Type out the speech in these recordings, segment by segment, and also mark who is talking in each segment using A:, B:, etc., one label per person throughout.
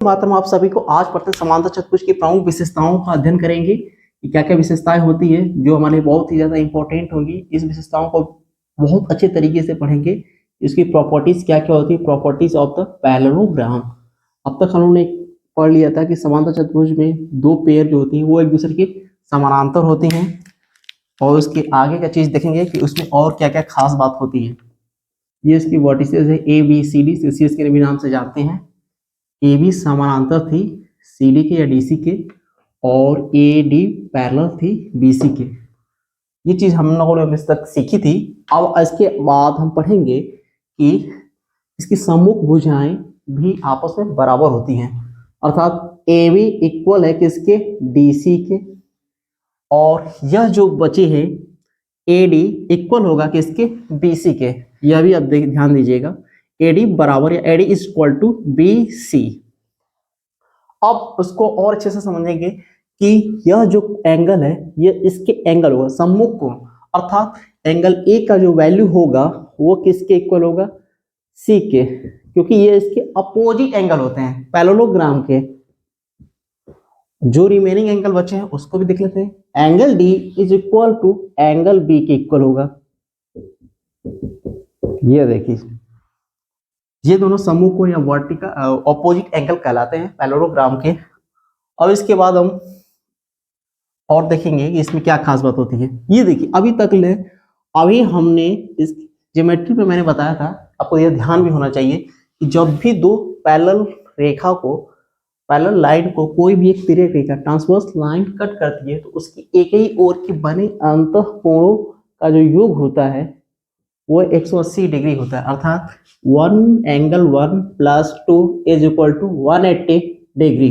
A: मात्र में आप सभी को आज पढ़ते समांतर चतुर्भुज की प्रमुख विशेषताओं का अध्ययन करेंगे कि क्या क्या विशेषताएं होती है जो हमारे लिए बहुत ही ज्यादा इंपॉर्टेंट होगी। इस विशेषताओं को बहुत अच्छे तरीके से पढ़ेंगे। इसकी प्रॉपर्टीज क्या क्या होती है, प्रॉपर्टीज ऑफ द पैरेललोग्राम। अब तक हम लोगों ने पढ़ लिया था कि समांतर चतुर्भुज में दो पेयर जो होती हैं वो एक दूसरे के समानांतर होती हैं, और उसके आगे का चीज देखेंगे कि उसमें और क्या क्या खास बात होती है। ये इसकी वर्टिसेस है A B C D, CCS के भी नाम से जानते हैं। ए बी समानांतर थी सी डी के या डी सी के, और ए डी पैरेलल थी बी सी के। ये चीज हम लोगों ने अभी तक सीखी थी। अब इसके बाद हम पढ़ेंगे कि इसकी सम्मुख भुजाएं भी आपस में बराबर होती हैं, अर्थात ए बी इक्वल है किसके, डी सी के, और यह जो बचे हैं ए डी इक्वल होगा किसके, बी सी के। यह भी अब ध्यान दीजिएगा, एडी बराबर या AD is equal to B C. अब उसको और अच्छे से समझेंगे कि यह जो एंगल है ये इसके एंगल होगा सम्मुख कोण, अर्थात एंगल ए का जो वैल्यू होगा वो किसके इक्वल होगा, सी के, क्योंकि ये इसके अपोजिट एंगल होते हैं पैरेललोग्राम के। जो रिमेनिंग एंगल बचे हैं उसको भी देख लेते हैं। Angle D is equal to angle B के इक्वल होगा। ये देखिए, ये दोनों समूह को या वर्टिकल ऑपोजिट एंगल कहलाते हैं पैरेललोग्राम के। अब इसके बाद हम और देखेंगे कि इसमें क्या खास बात होती है। ये देखिए, अभी हमने इस ज्योमेट्री में मैंने बताया था, आपको यह ध्यान भी होना चाहिए कि जब भी दो पैरेलल रेखा को, पैरेलल लाइन को कोई भी एक तिर्यक रेखा ट्रांसवर्स लाइन कट करती है तो उसकी एक ही ओर के बने अंतःकोणों का जो योग होता है वो 180 डिग्री होता है, अर्थात 1 angle 1 plus 2 is equal to 180 degree.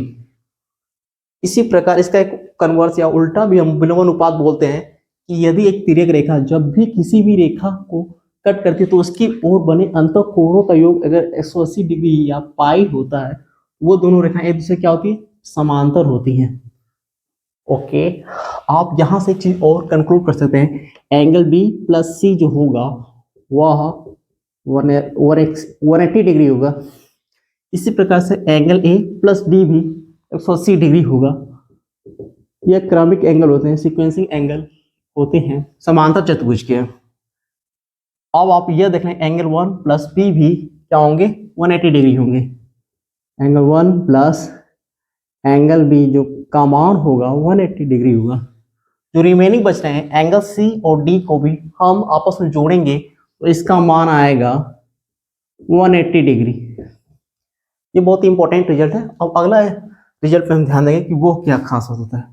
A: इसी प्रकार इसका एक कन्वर्स या उल्टा भी हम विलोम अनुपात बोलते हैं कि यदि एक तिर्यक रेखा जब भी किसी भी रेखा को कट करती है तो उसकी ओर बने अंतःकोणों का योग अगर 180 डिग्री या पाई होता है, वो दोनों रेखाएं एक दूसरे क्या होती है, समांतर होती हैं। ओके, आप यहां से एक चीज और कंक्लूड कर सकते हैं, एंगल बी प्लस सी जो होगा वह 180 डिग्री होगा। इसी प्रकार से एंगल ए प्लस डी भी 180 डिग्री होगा। यह क्रमिक एंगल होते हैं, सीक्वेंसिंग एंगल होते हैं समांतर चतुर्भुज के। अब आप यह देख लें, एंगल 1 प्लस बी भी क्या होंगे, 180 डिग्री होंगे। एंगल 1 प्लस एंगल बी जो का मान होगा 180 डिग्री होगा। जो रिमेनिंग बच रहे हैं एंगल सी और डी को भी हम आपस में जोड़ेंगे तो इसका मान आएगा 180 डिग्री। ये बहुत इंपॉर्टेंट रिजल्ट है। अब अगला रिजल्ट पे हम ध्यान देंगे कि वो क्या खास होता है।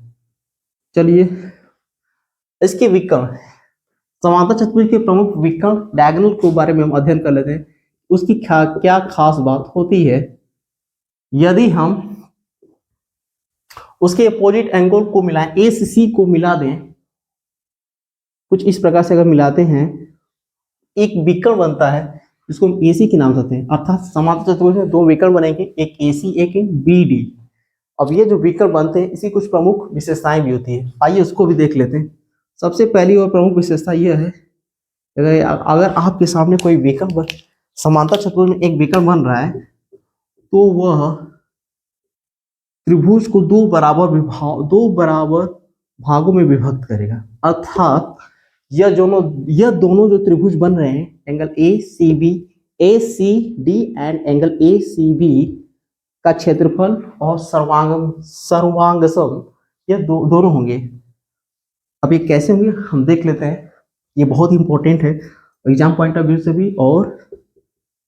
A: चलिए, इसके विकर्ण, समांतर चतुर्भुज के प्रमुख विकर्ण डायगोनल के बारे में हम अध्ययन कर लेते हैं। उसकी क्या खास बात होती है। यदि हम उसके अपोजिट एंगल को मिलाएं, ए से सी को मिला दें, कुछ इस प्रकार से अगर मिलाते हैं, एक विकर्ण बनता है जिसको हम एसी के नाम से कहते हैं, अर्थात समांतर चतुर्भुज में दो विकर्ण बनेंगे, एक एसी एक बीडी। अब ये जो विकर्ण बनते हैं इसकी कुछ प्रमुख विशेषताएं भी होती है, आइए उसको भी देख लेते हैं। सबसे पहली और प्रमुख विशेषता यह है, अगर आपके सामने कोई विकर्ण समांतर चतुर्भुज में एक विकर्ण बन रहा है तो वह त्रिभुज को दो बराबर भागों में विभक्त करेगा, अर्थात यह दोनों जो त्रिभुज बन रहे हैं, angle A C D and angle A C B का क्षेत्रफल और सर्वांगसम यह दोनों होंगे। अब ये कैसे होंगे हम देख लेते हैं। ये बहुत इंपॉर्टेंट है एग्जाम पॉइंट ऑफ व्यू से भी और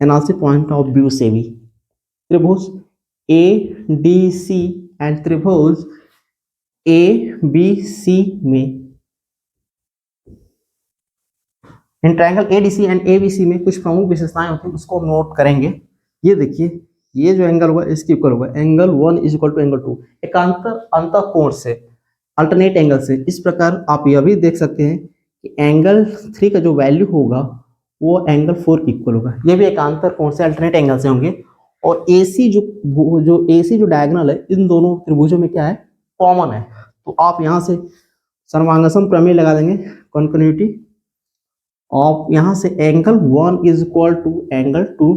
A: एनालिसिस पॉइंट ऑफ व्यू से भी। त्रिभुज ए डी सी एंड त्रिभुज ए बी सी में, in triangle A D C and A B C में कुछ प्रमुख विशेषताएं होती हैं, उसको हम नोट करेंगे। ये देखिए, ये जो एंगल होगा इसके इक्वल होगा angle 1 is equal to angle 2, एकांतर अंतःकोण से, अल्टरनेट एंगल से। इस प्रकार आप यह भी देख सकते हैं कि एंगल 3 का जो वैल्यू होगा वो एंगल 4 के इक्वल होगा। ये भी एकांतर कोण से, अल्टरनेट एंगल से होंगे। और एसी जो डायगोनल है इन दोनों त्रिभुजों में क्या है, कॉमन है। तो आप यहां से सर्वांगसम प्रमेय लगा देंगे, कॉन्टिन्यूटी। आप यहां से angle 1 is equal to angle 2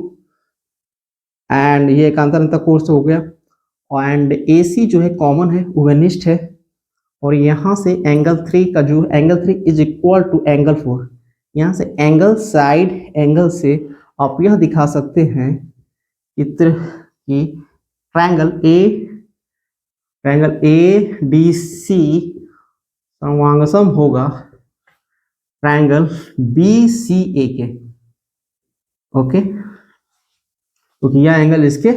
A: and ये एकांतर अंतःकोण से हो गया। एंड AC जो है कॉमन है, ओवेनिस्ट है, और यहाँ से एंगल 3 का जो angle 3 is equal to angle 4। यहाँ से एंगल साइड एंगल से आप यह दिखा सकते हैं चित्र की ट्रायंगल ADC समवांगसम होगा ट्रायंगल BCA के। ओके, क्योंकि यह एंगल इसके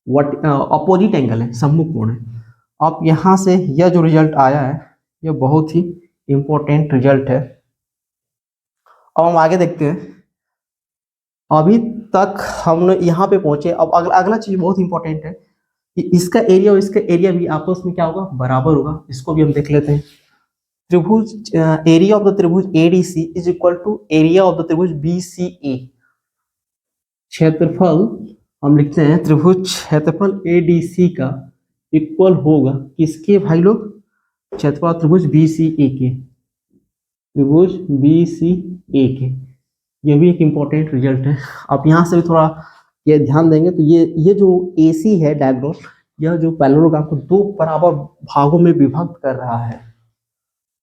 A: अपोजिट एंगल है, सम्मुख कोण है। अब यहाँ से यह जो रिजल्ट आया है यह बहुत ही इंपॉर्टेंट रिजल्ट है। अब हम आगे देखते हैं। अभी तक हम यहाँ पे पहुंचे। अब अगला चीज बहुत इंपॉर्टेंट है कि इसका एरिया और इसका एरिया भी आपस में क्या होगा, बराबर होगा। इसको भी हम देख लेते हैं। त्रिभुज एरिया ऑफ द त्रिभुज ADC is equal to area of the त्रिभुज BCA। क्षेत्रफल हम लिखते हैं त्रिभुज क्षेत्रफल ADC का इक्वल होगा किसके भाई लोग, क्षेत्रफल त्रिभुज BCA के, त्रिभुज BCA के। ये भी एक इंपॉर्टेंट रिजल्ट है। आप यहाँ से भी थोड़ा ये ध्यान देंगे तो ये जो AC है डायग्राम, यह जो पैरेललोग्राम को दो बराबर भागों में विभक्त कर रहा है।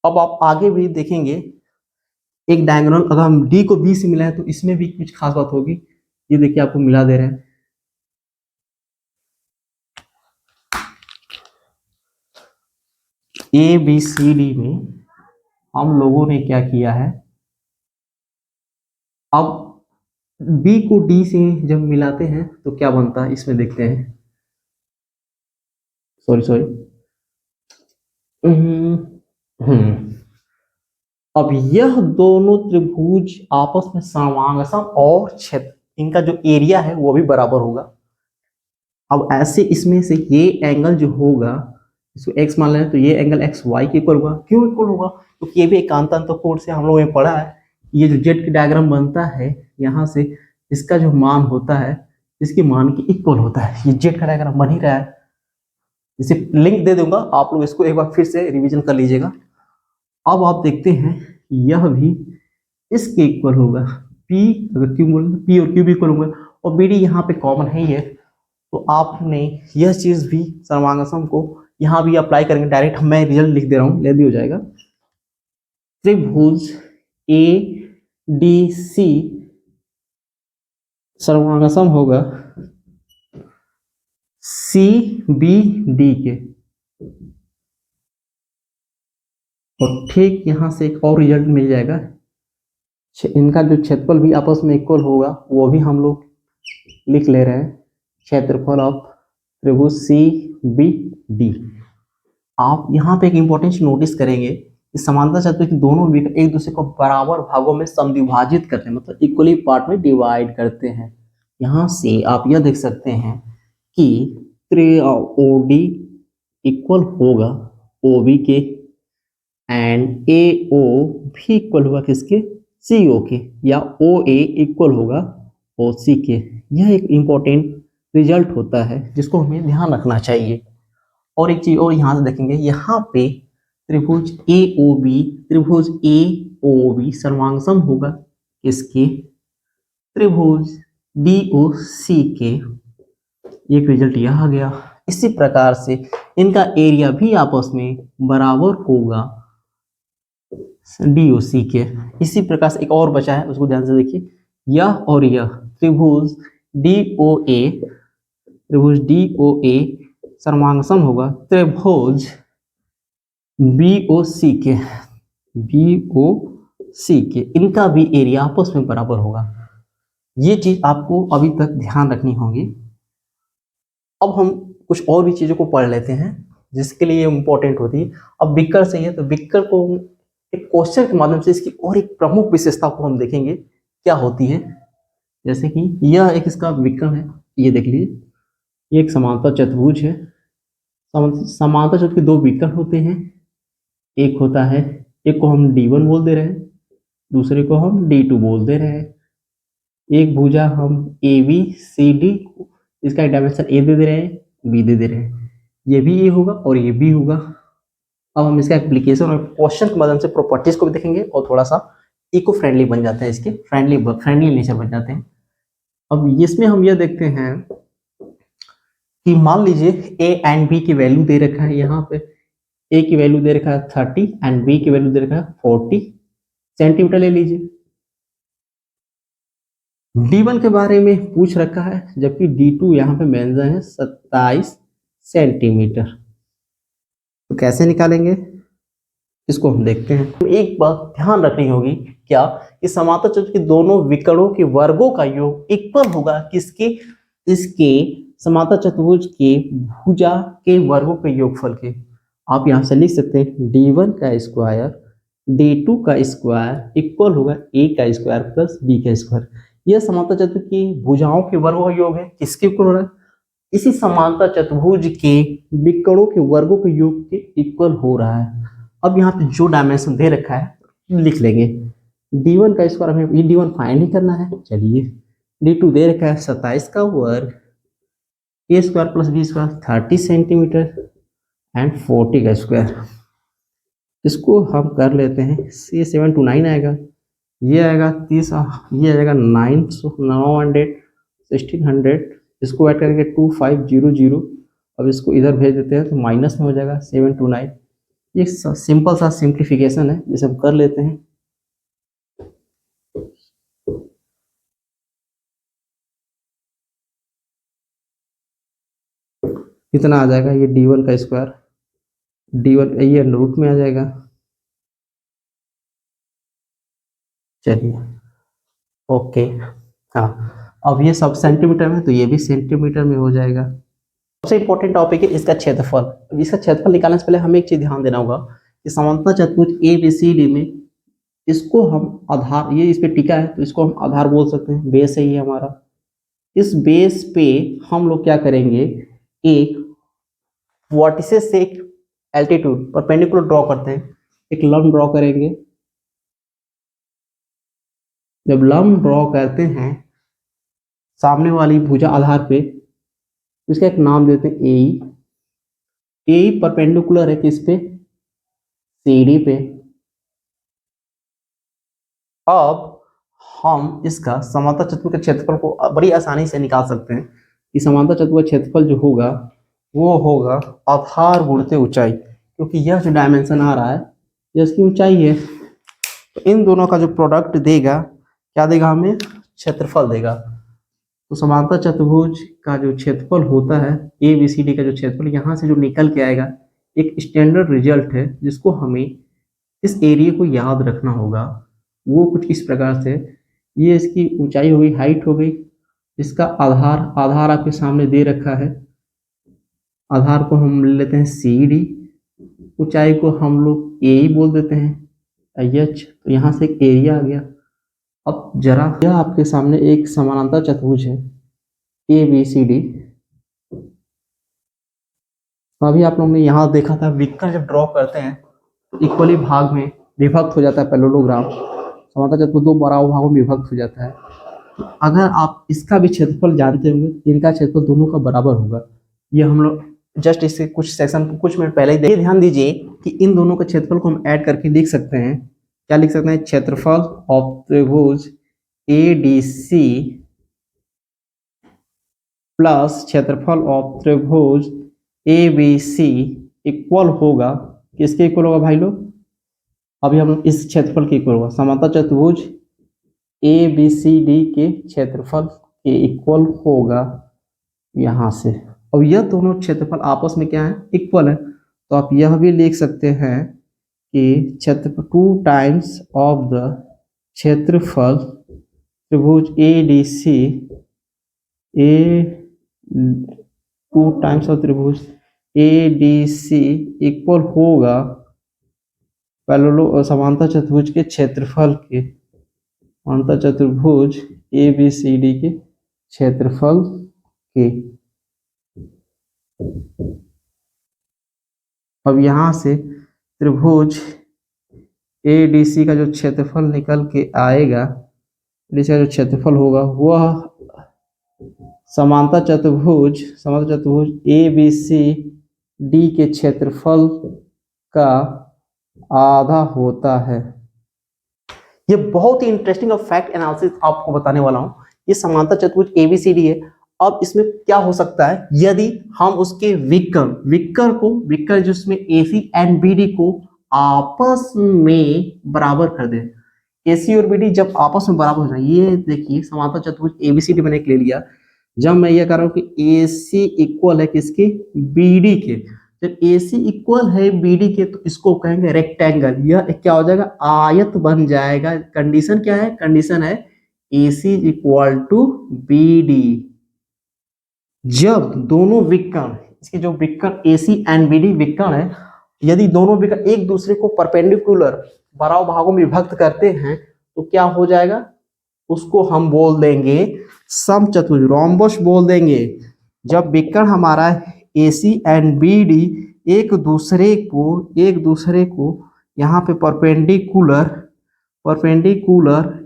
A: अब आप आगे भी देखेंगे एक डायग्राम, अगर हम D को B से मिलाएं तो इसमें भी कुछ खास बात होगी। ये देखिए आपको मिला दे रहे हैं। ABCD में हम लोगों ने क्या किया है, अब B को D से जब मिलाते हैं तो क्या बनता है इसमें देखते हैं। सॉरी अब यह दोनों त्रिभुज आपस में समांगसम और क्षेत्र, इनका जो एरिया है वो भी बराबर होगा। अब ऐसे इसमें से ये एंगल जो होगा, इसको x मान लें तो ये एंगल XY के इक्वल होगा। क्यों इक्वल होगा, क्योंकि ये भी एकांत कोण से हम लोगों ने पढ़ा है। ये जो जेड की डायग्राम बनता है यहाँ से, इसका जो मान होता है इसके मान के इक्वल होता है। ये जेड का डायग्राम बन ही रहा है। इसे लिंक दे दूंगा, आप लोग इसको एक बार फिर से रिवीजन कर लीजिएगा। अब आप देखते हैं यह भी इसके इक्वल होगा। P अगर Q बोले तो P और Q भी इक्वल होंगे, और BD यहाँ पे कॉमन है ही है। तो आपने यह चीज भी सर्वांगसम को यहाँ भी अप्लाई करेंगे। डायरेक्ट मैं रिजल्ट लिख दे रहा हूँ, ले हो जाएगा। त्रिभुज ADC सर्वांगसम होगा CBD के। और ठीक यहाँ से एक और रिजल्ट मिल जाएगा, इनका जो क्षेत्रफल भी आपस में इक्वल होगा, वो भी हम लोग लिख ले रहे हैं। क्षेत्रफल ऑफ त्रिभुज CBD। आप यहाँ पे एक इंपॉर्टेंस नोटिस करेंगे कि समांतर चतुर्भुज के दोनों भी एक दूसरे को बराबर भागों में समद्विभाजित करते हैं, मतलब इक्वली पार्ट में डिवाइड करते हैं। यहाँ से आप यह देख सकते हैं कि OD इक्वल होगा OB के, एंड AO भी इक्वल होगा किसके, CO के, या OA इक्वल होगा OC के। यह एक इंपॉर्टेंट रिजल्ट होता है जिसको हमें ध्यान रखना चाहिए। और एक चीज और यहाँ से देखेंगे, यहाँ पे त्रिभुज AOB सर्वांगसम होगा किसके, त्रिभुज DOC के। एक रिजल्ट यह आ गया। इसी प्रकार से इनका एरिया भी आपस में बराबर होगा DOC के। इसी प्रकार से एक और बचा है, उसको ध्यान से देखिए। यह और यह त्रिभुज DOA सर्वांगसम होगा त्रिभुज BOC के। इनका भी एरिया आपस में बराबर होगा। ये चीज आपको अभी तक ध्यान रखनी होगी। अब हम कुछ और भी चीजों को पढ़ लेते हैं जिसके लिए इंपॉर्टेंट होती है। अब विकर से है तो विकर को एक क्वेश्चन के माध्यम से इसकी और एक प्रमुख विशेषता को हम देखेंगे क्या होती है। जैसे कि यह एक इसका विकर्ण है, ये देख लीजिए, ये एक समांतर चतुर्भुज है। समांतर चतुर्भुज के दो विकर्ण होते हैं। एक होता है, एक को हम D1 बोल दे रहे हैं, दूसरे को हम D2 बोल दे रहे हैं। एक भुजा हम ABCD, इसका डायमेंशन A दे रहे हैं, B दे रहे हैं। ये भी A होगा और ये भी होगा। अब हम इसका एप्लीकेशन और क्वेश्चन के माध्यम से प्रॉपर्टीज को भी देखेंगे और थोड़ा सा इको फ्रेंडली बन जाते हैं, इसके फ्रेंडली नेचर बन जाते हैं। अब इसमें हम यह देखते हैं कि मान लीजिए ए एंड बी की वैल्यू दे रखा है, यहाँ पे ए की वैल्यू दे रखा है 30 एंड बी की वैल्यू दे रखा है 40 सेंटीमीटर ले लीजिए। D1 के बारे में पूछ रखा है, जबकि D2 यहाँ पे मेंशन है 27 सेंटीमीटर। तो कैसे निकालेंगे इसको हम देखते हैं। एक बात ध्यान रखनी होगी क्या, कि समांतर चतुर्भुज के दोनों विकर्णों के वर्गों का योग इक्वल होगा किसके, इसके समांतर चतुर्भुज के भुजा के वर्गों के योगफल के। आप यहाँ से लिख सकते हैं D1 का स्क्वायर D2 का स्क्वायर इक्वल होगा A का स्क्वायर प्लस B का स्क्वायर। यह समांतर चतुर्भुज की भुजाओं के वर्गों का योग है, किसके इक्वल हो रहा है, इसी समांतर चतुर्भुज के विकर्णों के वर्गों के योग के इक्वल हो रहा है। अब यहाँ पे जो डायमेंशन दे रखा है लिख लेंगे। D1 का स्क्वायर हमें D1 फाइंड ही करना है। चलिए D2 दे रखा है 27 का वर्ग A square plus B square 30 centimetre and 40 का स्क्वायर। इसको हम कर लेते हैं, ये 7 to 9 आएगा, ये आएगा 30, ये आएगा 900 1600, इसको ऐड करके 2500। अब इसको इधर भेज देते हैं तो माइनस में हो जाएगा 7 to 9। ये सिंपल सा सिंप्लीफिकेशन है जिसे हम कर लेते हैं। कितना आ जाएगा, ये D1 का स्क्वायर D1 ये अंडर रूट में आ जाएगा। चलिए ओके, हाँ अब ये सब सेंटीमीटर में तो ये भी सेंटीमीटर में हो जाएगा। सबसे इंपॉर्टेंट टॉपिक है इसका क्षेत्रफल। इसका क्षेत्रफल निकालने से पहले हमें एक चीज ध्यान देना होगा कि समांतर चतुर्भुज ABCD में इसको हम आधार, ये इस पे टिका है तो इसको हम आधार बोल सकते हैं, बेस है ये हमारा। इस बेस पे हम लोग क्या करेंगे, एक वर्टिसेस से एक एल्टीट्यूड परपेंडिकुलर ड्रॉ करते हैं, एक लंब ड्रॉ करेंगे। जब लंब ड्रॉ करते हैं सामने वाली भुजा आधार पे, इसका एक नाम देते हैं ए परपेंडिकुलर है किस पे, CD पे। अब हम इसका समांतर चतुर्भुज के क्षेत्रफल को बड़ी आसानी से निकाल सकते हैं कि समांतर चतुर्भुज का क्षेत्रफल जो होगा वो होगा आधार गुणित ऊंचाई, क्योंकि यह जो डायमेंशन आ रहा है यह इसकी ऊंचाई है। तो इन दोनों का जो प्रोडक्ट देगा क्या देगा, हमें क्षेत्रफल देगा। तो समांतर चतुर्भुज का जो क्षेत्रफल होता है ABCD का जो क्षेत्रफल यहाँ से जो निकल के आएगा, एक स्टैंडर्ड रिजल्ट है जिसको हमें इस एरिया को याद रखना होगा। वो कुछ इस प्रकार से, ये इसकी ऊंचाई हो गई, हाइट हो गई, इसका आधार आपके सामने दे रखा है, आधार को हम ले लेते हैं CD, ऊंचाई को हम लोग A ही बोल देते हैं H। तो यहाँ से एक एरिया आ गया। अब जरा यह आपके सामने एक समानांतर चतुर्भुज है ABCD। अभी आप लोगों ने यहाँ देखा था विकर्ण जब ड्रॉ करते हैं तो इक्वली भाग में विभक्त हो जाता है पैरेललोग्राम, समांतर चतुर्भुज दो बराबर भागों में विभक्त हो जाता है। अगर आप इसका भी क्षेत्रफल जानते होंगे, इनका क्षेत्रफल दोनों का बराबर होगा। ये हम लोग जस्ट इससे कुछ सेक्शन कुछ मिनट पहले ही ध्यान दीजिए कि इन दोनों के क्षेत्रफल को हम ऐड करके लिख सकते हैं। क्या लिख सकते हैं, क्षेत्रफल ऑफ त्रिभुज ADC प्लस क्षेत्रफल ऑफ त्रिभुज ABC इक्वल होगा, किसके इक्वल होगा भाई लोग, अभी हम इस क्षेत्रफल के इक्वल होगा, समांतर चतुर्भुज ABCD के क्षेत्रफल के इक्वल होगा यहाँ से। अब यह दोनों क्षेत्रफल आपस में क्या है, इक्वल है। तो आप यह भी लिख सकते हैं कि क्षेत्रफल 2 टाइम्स ऑफ द क्षेत्रफल त्रिभुज ADC 2 टाइम्स ऑफ त्रिभुज ADC इक्वल होगा पैरेलल समांतर चतुर्भुज के क्षेत्रफल के, समांतर चतुर्भुज ABCD के क्षेत्रफल के। अब यहाँ से त्रिभुज ADC का जो क्षेत्रफल निकल के आएगा, ADC का जो क्षेत्रफल होगा वह समांतर चतुर्भुज ABCD के क्षेत्रफल का आधा होता है। ये बहुत ही इंटरेस्टिंग और फैक्ट एनालिसिस आपको बताने वाला हूँ। ये समांतर चतुर्भुज ABCD है अब इसमें क्या हो सकता है, यदि हम उसके विकर जिसमें AC एंड BD को आपस में बराबर कर दें। AC और BD जब आपस में बराबर हो जाए, ये देखिए समांतर चतुर्भुज ABCD मैंने एक ले लिया। जब मैं ये कर रहा हूँ कि AC इक्वल है किसके, BD के, जब AC इक्वल है BD के तो इसको कहेंगे रेक्टेंगल। यह क्या हो जाएगा, आयत बन जाएगा। कंडीशन क्या है, कंडीशन है AC इक्वल टू BD। जब दोनों विकर्ण, इसके जो विकर्ण AC एंड BD विकर्ण है, यदि दोनों विकर्ण एक दूसरे को परपेंडिकुलर बराबर भागों में विभक्त करते हैं तो क्या हो जाएगा, उसको हम बोल देंगे समचतुर्भुज, रोम्बस बोल देंगे। जब विकर्ण हमारा AC एंड BD एक दूसरे को यहाँ पे परपेंडिकुलर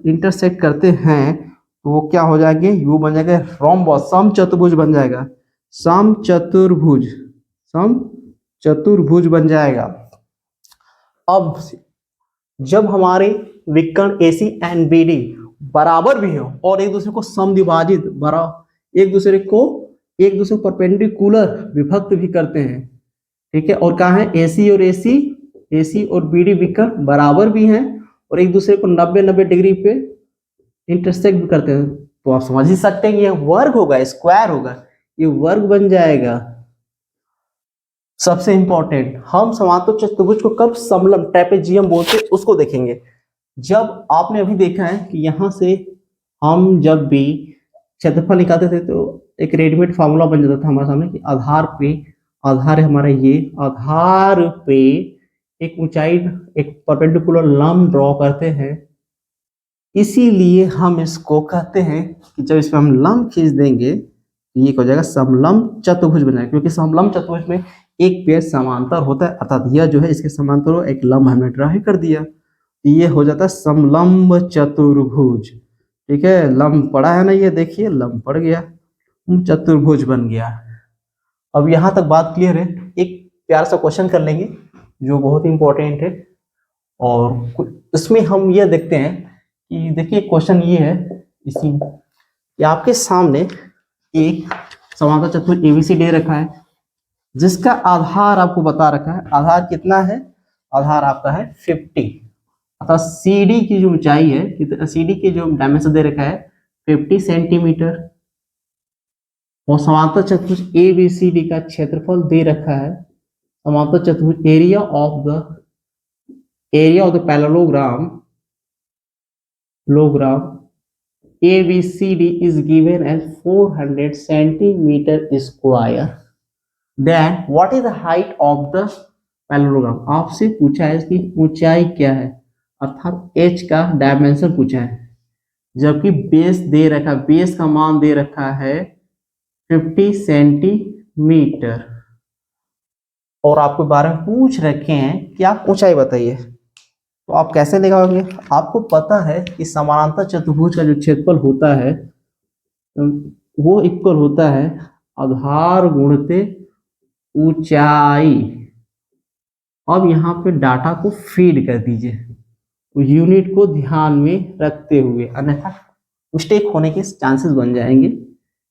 A: इंटरसेक्ट करते हैं तो वो क्या हो जाएंगे, यू बन जाएगा रोम्बस, समचतुर्भुज बन जाएगा, समचतुर्भुज बन जाएगा। अब जब हमारे विकर्ण AC एंड BD बराबर भी हो और एक दूसरे को समद्विभाजित एक दूसरे को परपेंडिकुलर विभक्त भी करते हैं, ठीक है, और कहा है AC और BD विकर्ण बराबर भी हैं और एक दूसरे को 90-90 डिग्री पे इंटरसेक्ट भी करते हैं, तो आप समझ ही सकते हैं ये वर्ग होगा, स्क्वायर होगा, ये वर्ग बन जाएगा। सबसे इंपॉर्टेंट, हम समांतर चतुर्भुज को कब समलंब ट्रेपेजियम बोलते हैं उसको देखेंगे। जब आपने अभी देखा है कि यहाँ से हम जब भी क्षेत्रफल निकालते थे तो एक रेडीमेड फार्मूला बन जाता था हमारे सामने कि आधार है हमारा, ये आधार पे एक ऊंचाई, एक परपेंडिकुलर लंब ड्रॉ करते हैं। इसीलिए हम इसको कहते हैं कि जब इसमें हम लंब खींच देंगे ये हो जाएगा समलंब चतुर्भुज बन जाएगा, क्योंकि समलंब चतुर्भुज में एक पेज समांतर होता है, अर्थात यह जो है इसके समांतर एक लंब हमने ड्रा ही कर दिया, ये हो जाता है समलंब चतुर्भुज। ठीक है, लंब पड़ा है ना, ये देखिए लंब पड़ गया, चतुर्भुज बन गया। अब यहाँ तक बात क्लियर है। एक प्यारा सा क्वेश्चन कर लेंगे जो बहुत इंपॉर्टेंट है, और इसमें हम यह देखते हैं कि देखिए क्वेश्चन ये है, इसी आपके सामने एक समांतर चतुर्भुज ABC दे रखा है जिसका आधार आपको बता रखा है। आधार कितना है, आधार आपका है 50, अर्थात CD की जो ऊंचाई है, CD के जो डायमेंशन दे रखा है 50 सेंटीमीटर, और समांतर चतुर्भुज ABCD का क्षेत्रफल दे रखा है। समांतर चतुर्भुज area of the parallelogram ABCD is given as 400 centimeter square. Then what is the height of the parallelogram? आपसे पूछा है इसकी ऊंचाई क्या है, अर्थात H का डायमेंशन पूछा है, जबकि बेस दे रखा, बेस का मान दे रखा है 50 सेंटीमीटर, और आपको बारे में पूछ रखे हैं कि आप ऊंचाई बताइए, तो आप कैसे लगाओगे? आपको पता है कि समानांतर चतुर्भुज का जो क्षेत्रफल होता है वो इक्वल होता है आधार गुणित ऊंचाई। अब यहाँ पे डाटा को फीड कर दीजिए यूनिट को ध्यान में रखते हुए, अन्यथा मिस्टेक होने के चांसेस बन जाएंगे।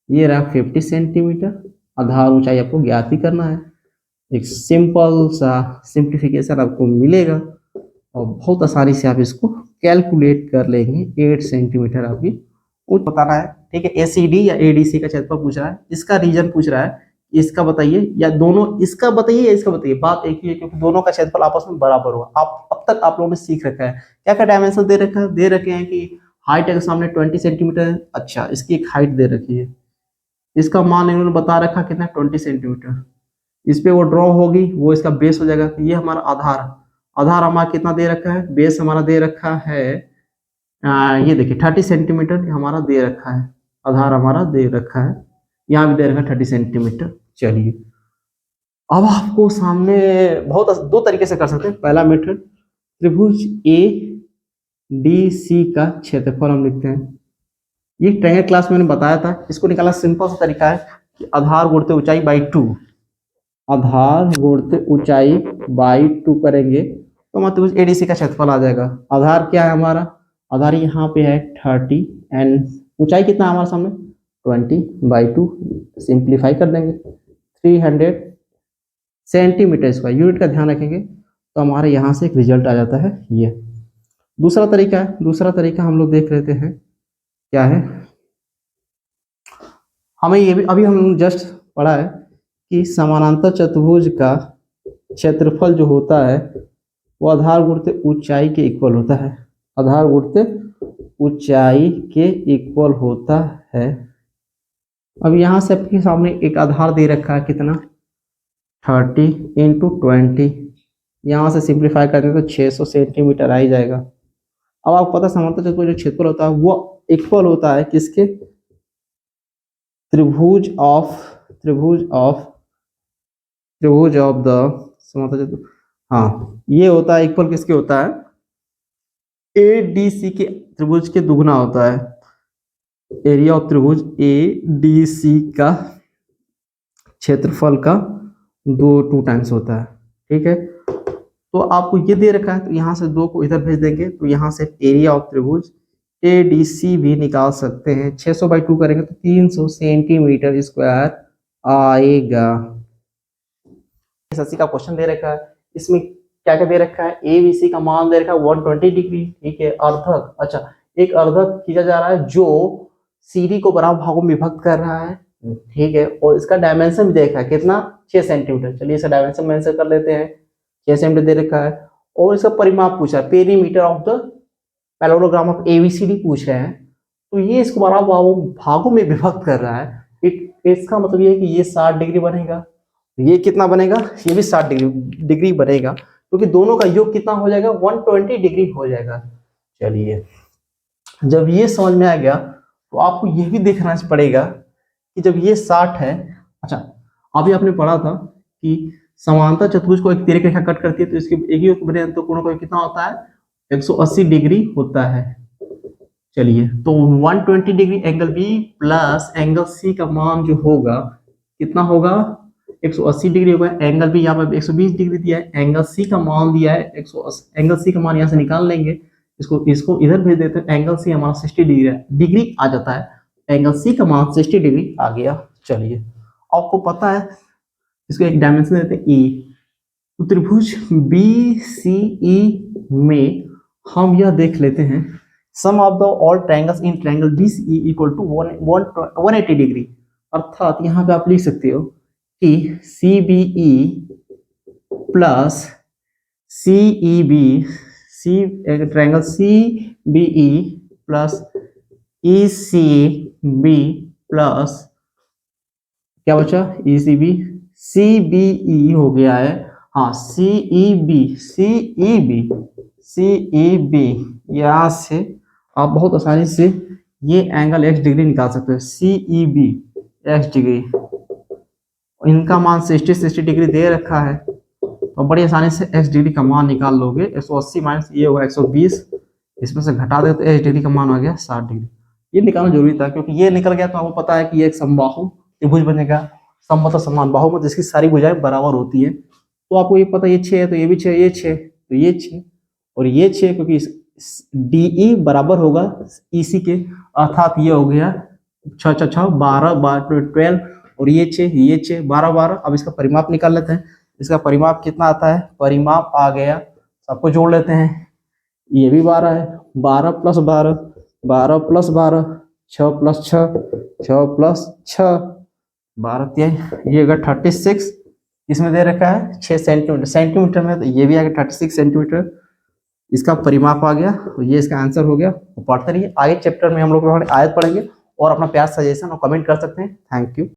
A: ये रहा 50 सेंटीमीटर, आधार ऊंचाई आपको ज्ञात ही करना है। एक सिंपल सा सिंप्लीफिकेशन आपको मिलेगा और बहुत आसानी से आप इसको कैलकुलेट कर लेंगे। 8 सेंटीमीटर आपकी ऊंचाई बताना है, ठीक है। ACD या ADC का क्षेत्रफल पूछ रहा है, इसका रीजन पूछ रहा है, इसका बताइए या दोनों, इसका बताइए या इसका बताइए, बात एक ही है क्योंकि दोनों का क्षेत्रफल आपस में बराबर हुआ। आप अब तक आप लोगों ने सीख रखा है क्या क्या डायमेंशन दे रखा है, दे रखे हैं कि हाइट है सामने 20 सेंटीमीटर है, अच्छा इसकी एक हाइट दे रखी है, इसका मान इन्होंने बता रखा कितना 20 सेंटीमीटर, इस पे वो ड्रॉ होगी, वो इसका बेस हो जाएगा। ये हमारा आधार हमारा कितना दे रखा है, बेस हमारा दे रखा है ये देखिए 30 सेंटीमीटर हमारा दे रखा है, आधार हमारा दे रखा है, यहाँ भी दे रखा है 30 सेंटीमीटर। चलिए अब आपको सामने बहुत दो तरीके से कर सकते हैं। पहला मेथड, त्रिभुज ADC का क्षेत्रफल हम लिखते हैं, ये ट्रायंगल क्लास में मैंने बताया था। इसको निकालना सिंपल सा तरीका है कि आधार गुणित ऊंचाई बाई 2, आधार गुणित ऊंचाई बाई 2 करेंगे तो मतलब ADC का क्षेत्रफल आ जाएगा। आधार क्या है हमारा, आधार यहाँ पे है 30 एंड ऊंचाई कितना है हमारे सामने 20/2 सिंप्लीफाई कर देंगे 300 सेंटीमीटर स्क्वायर, यूनिट का ध्यान रखेंगे तो हमारे यहाँ से एक रिजल्ट आ जाता है ये। दूसरा तरीका हम लोग देख लेते हैं क्या है। हमें ये भी अभी हम जस्ट पढ़ा है कि समानांतर चतुर्भुज का क्षेत्रफल जो होता है वो आधार गुणित ऊंचाई के इक्वल होता है, आधार गुणित ऊंचाई के इक्वल होता है। अब यहाँ से आपके सामने एक आधार दे रखा है कितना 30 × 20, यहाँ से सिंप्लीफाई करते हैं तो 600 सेंटीमीटर आ ही जाएगा। अब आपको पता है समांतर चतुर्भुज जो क्षेत्रफल होता है वो इक्वल होता है किसके, त्रिभुज ऑफ द समांतर चतुर्भुज, हाँ ये होता है इक्वल किसके होता है, ADC के त्रिभुज के दुगना होता है, एरिया ऑफ त्रिभुज ADC का क्षेत्रफल का 2 टाइम्स होता है। ठीक है, तो आपको ये दे रखा है तो यहाँ से 2 को इधर भेज देंगे तो यहाँ से एरिया ऑफ त्रिभुज ADC भी निकाल सकते हैं। 600/2 करेंगे तो 300 सेंटीमीटर स्क्वायर आएगा। SSC का क्वेश्चन दे रखा है, इसमें क्या क्या दे रखा है, ABC का मान दे रखा है 120 डिग्री। ठीक है, अर्धक, अच्छा एक अर्धक खींचा जा रहा है जो CD को बराबर भागों में विभक्त कर रहा है। ठीक है, और इसका डायमेंशन भी देखा है कितना 6 सेंटीमीटर। चलिए इसका डायमेंशन मेंशन कर लेते हैं, 6 सेंटीमीटर दे रखा है। और इसका परिमाप पूछा है, perimeter of the parallelogram of ABCD पूछ रहे हैं, तो ये इसको बराबर भागों में विभक्त कर रहा है। इसका मतलब ये है कि ये 60 डिग्री बनेगा, ये कितना बनेगा, ये भी 60 डिग्री बनेगा, क्योंकि दोनों का योग कितना हो जाएगा 120 डिग्री हो जाएगा। चलिए जब ये समझ में आ गया तो आपको ये भी देखना पड़ेगा कि जब ये 60 है, अच्छा अभी आपने पढ़ा था कि समांतर चतुर्भुज को एक तिर्यक रेखा कट करती है तो इसके एक ही बने तो कोणों का कितना होता है 180 डिग्री होता है। चलिए तो 120 degree angle B plus angle C का मान जो होगा कितना होगा 180 डिग्री होगा। एंगल बी यहाँ पर 120 डिग्री दिया है, एंगल सी का मान दिया है 180, एंगल सी का मान यहाँ से निकाल लेंगे, इसको इधर भेज देते हैं। एंगल सी हमारा 60 डिग्री आ जाता है, एंगल सी का मान 60 डिग्री आ गया। चलिए आपको पता है इसको एक डायमेंशन देते हैं E, तो त्रिभुज BCE में हम यह देख लेते हैं sum of the all triangles in triangle BCE equal to 180 degree. अर्थात यहाँ पे आप लिख सकते हो कि CBE plus CEB, triangle CBE plus ECB plus क्या बचा ECB, CBE हो गया है, हाँ CEB यहाँ से आप बहुत आसानी से ये एंगल x डिग्री निकाल सकते हो। CEB x डिग्री, इनका मान 60 डिग्री दे रखा है तो बड़ी आसानी से x डिग्री का मान निकाल लोगे। 180 माइनस ये होगा 120, इसमें से घटा दे तो x डिग्री का मान हो गया 60 डिग्री। ये निकालना जरूरी था क्योंकि ये निकल गया तो आपको पता है कि ये एक समबाहु त्रिभुज बनेगा, समबाहु समान बाहु में जिसकी सारी भुजाएं बराबर होती है। तो आपको ये पता ये 6 है तो ये भी 6, ये 6 तो ये 6 और ये 6, क्योंकि DE बराबर होगा EC के, अर्थात ये हो गया 6 6 6 12 12 और ये 6 12 12। अब इसका परिमाप निकाल लेते हैं, इसका परिमाप कितना आता है, परिमाप आ गया, सबको जोड़ लेते हैं, ये भी 12 है, 12 प्लस 12 12 प्लस 12 6 प्लस 6 6 प्लस 6 12 ये होगा 36, इसमें दे रखा है 6 सेंटीमीटर में, तो ये भी आ गया 36 सेंटीमीटर, इसका परिमाप आ गया, तो ये इसका आंसर हो गया। तो पढ़ते रहिए, आगे चैप्टर में हम लोग आयत पढ़ेंगे और अपना प्यार सजेशन और कमेंट कर सकते हैं। Thank you.